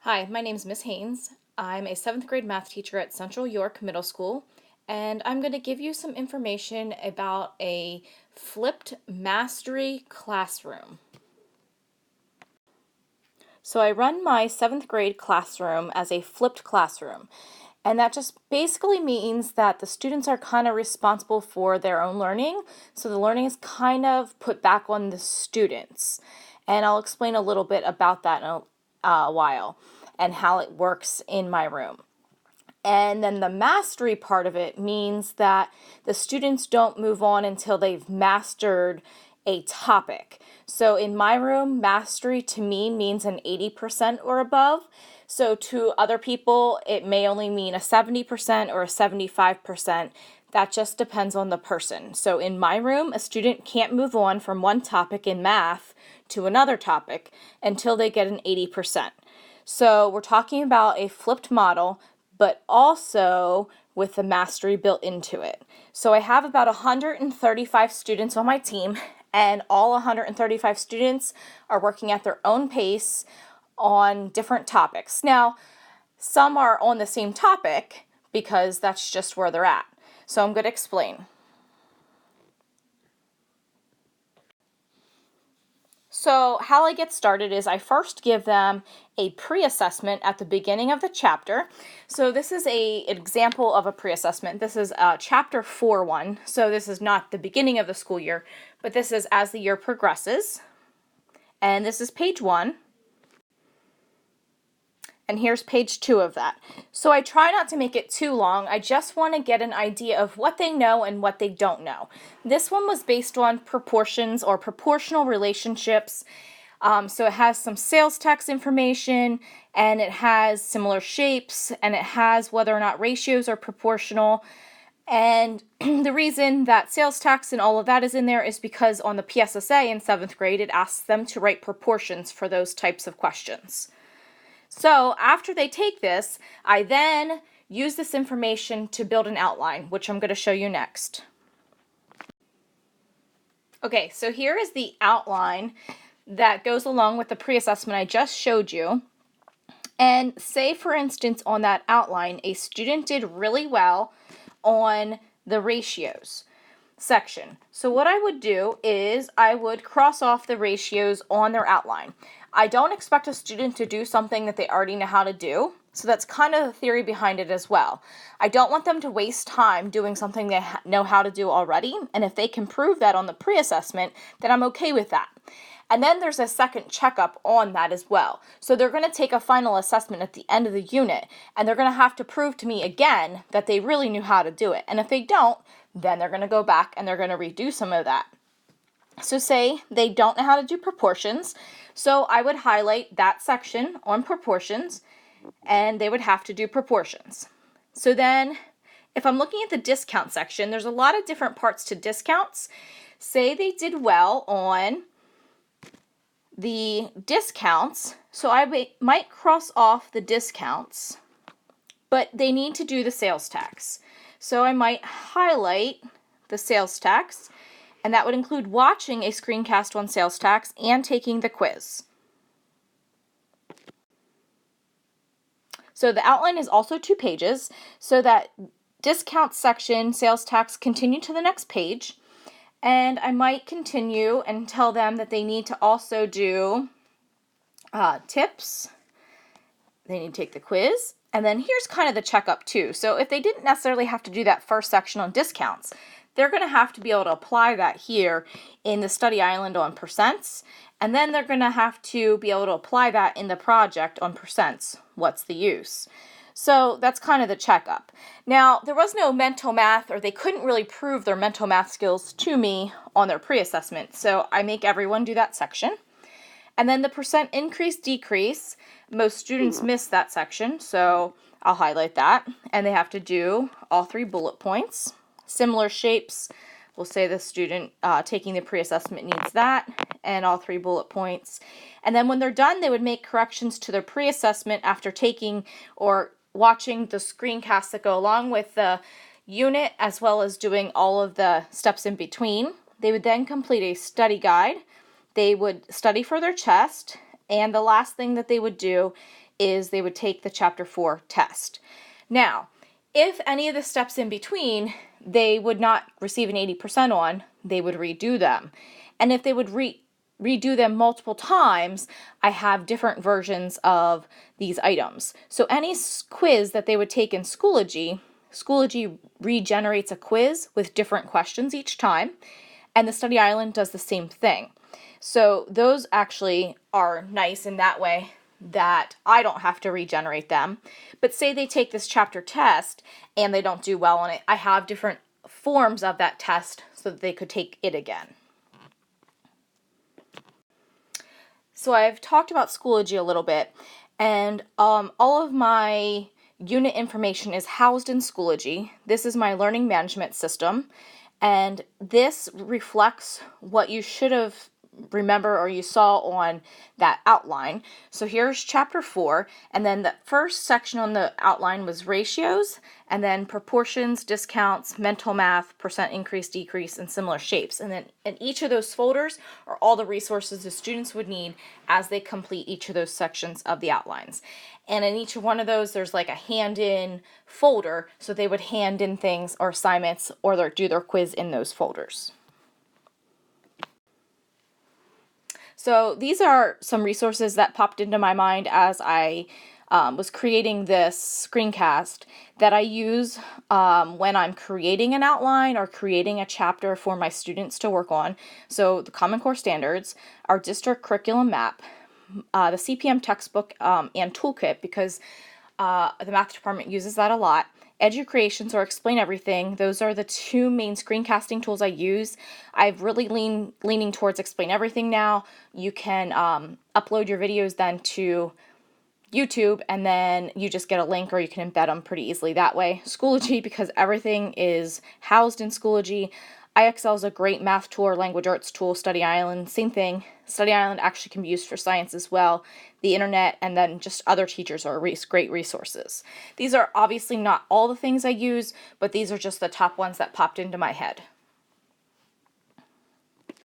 Hi, my name is Miss Haynes. I'm a 7th grade math teacher at Central York Middle School, and I'm going to give you some information about a flipped mastery classroom. So I run my 7th grade classroom as a flipped classroom, and that just basically means that the students are kind of responsible for their own learning, so the learning is kind of put back on the students. And I'll explain a little bit about that in a while and how it works in my room. And then the mastery part of it means that the students don't move on until they've mastered a topic. So in my room, mastery to me means an 80% or above. So to other people, it may only mean a 70% or a 75%. That just depends on the person. So in my room, a student can't move on from one topic in math to another topic until they get an 80%. So we're talking about a flipped model, but also with the mastery built into it. So I have about 135 students on my team, and all 135 students are working at their own pace on different topics. Now, some are on the same topic because that's just where they're at. So I'm going to explain. So how I get started is I first give them a pre-assessment at the beginning of the chapter. So this is an example of a pre-assessment. This is chapter 4 one. So this is not the beginning of the school year, but this is as the year progresses. And this is page 1. And here's page 2 of that. So I try not to make it too long. I just want to get an idea of what they know and what they don't know. This one was based on proportions or proportional relationships. So it has some sales tax information, and it has similar shapes, and it has whether or not ratios are proportional. And the reason that sales tax and all of that is in there is because on the PSSA in 7th grade, it asks them to write proportions for those types of questions. So after they take this, I then use this information to build an outline, which I'm going to show you next. Okay, so here is the outline that goes along with the pre-assessment I just showed you. And say, for instance, on that outline, a student did really well on the ratios section. So what I would do is I would cross off the ratios on their outline. I don't expect a student to do something that they already know how to do, so that's kind of the theory behind it as well. I don't want them to waste time doing something they know how to do already, and if they can prove that on the pre-assessment, then I'm okay with that. And then there's a second checkup on that as well. So they're going to take a final assessment at the end of the unit, and they're going to have to prove to me again that they really knew how to do it. And if they don't, then they're going to go back and they're going to redo some of that. So say they don't know how to do proportions, so I would highlight that section on proportions, and they would have to do proportions. So then, if I'm looking at the discount section, there's a lot of different parts to discounts. Say they did well on the discounts, so I might cross off the discounts, but they need to do the sales tax. So I might highlight the sales tax, and that would include watching a screencast on sales tax and taking the quiz. So the outline is also 2 pages, so that discount section, sales tax, continue to the next page. And I might continue and tell them that they need to also do tips. They need to take the quiz. And then here's kind of the checkup too. So if they didn't necessarily have to do that first section on discounts, they're going to have to be able to apply that here in the study island on percents. And then they're going to have to be able to apply that in the project on percents. What's the use? So that's kind of the checkup. Now, there was no mental math, or they couldn't really prove their mental math skills to me on their pre-assessment. So I make everyone do that section. And then the percent increase, decrease, most students miss that section, so I'll highlight that. And they have to do all 3 bullet points. Similar shapes, we'll say the student taking the pre-assessment needs that, and all 3 bullet points. And then when they're done, they would make corrections to their pre-assessment after taking or watching the screencasts that go along with the unit, as well as doing all of the steps in between. They would then complete a study guide. They would study for their test, and the last thing that they would do is they would take the Chapter 4 test. Now, if any of the steps in between they would not receive an 80% on, they would redo them. And if they would redo them multiple times, I have different versions of these items. So any quiz that they would take in Schoology regenerates a quiz with different questions each time, and the Study Island does the same thing. So those actually are nice in that way that I don't have to regenerate them. But say they take this chapter test and they don't do well on it, I have different forms of that test so that they could take it again. So I've talked about Schoology a little bit, and all of my unit information is housed in Schoology. This is my learning management system, and this reflects what you should have remember or you saw on that outline. So here's Chapter 4, and then the first section on the outline was ratios, and then proportions, discounts, mental math, percent increase, decrease, and similar shapes. And then in each of those folders are all the resources the students would need as they complete each of those sections of the outlines. And in each one of those, there's like a hand-in folder, so they would hand in things or assignments or do their quiz in those folders. So these are some resources that popped into my mind as I was creating this screencast that I use when I'm creating an outline or creating a chapter for my students to work on. So the Common Core Standards, our district curriculum map, the CPM textbook and toolkit, because the math department uses that a lot. Educreations or Explain Everything, those are the two main screencasting tools I use. I've really leaning towards Explain Everything now. You can upload your videos then to YouTube, and then you just get a link, or you can embed them pretty easily that way. Schoology, because everything is housed in Schoology. IXL is a great math tool or language arts tool. Study Island, same thing. Study Island actually can be used for science as well. The internet, and then just other teachers are great resources. These are obviously not all the things I use, but these are just the top ones that popped into my head.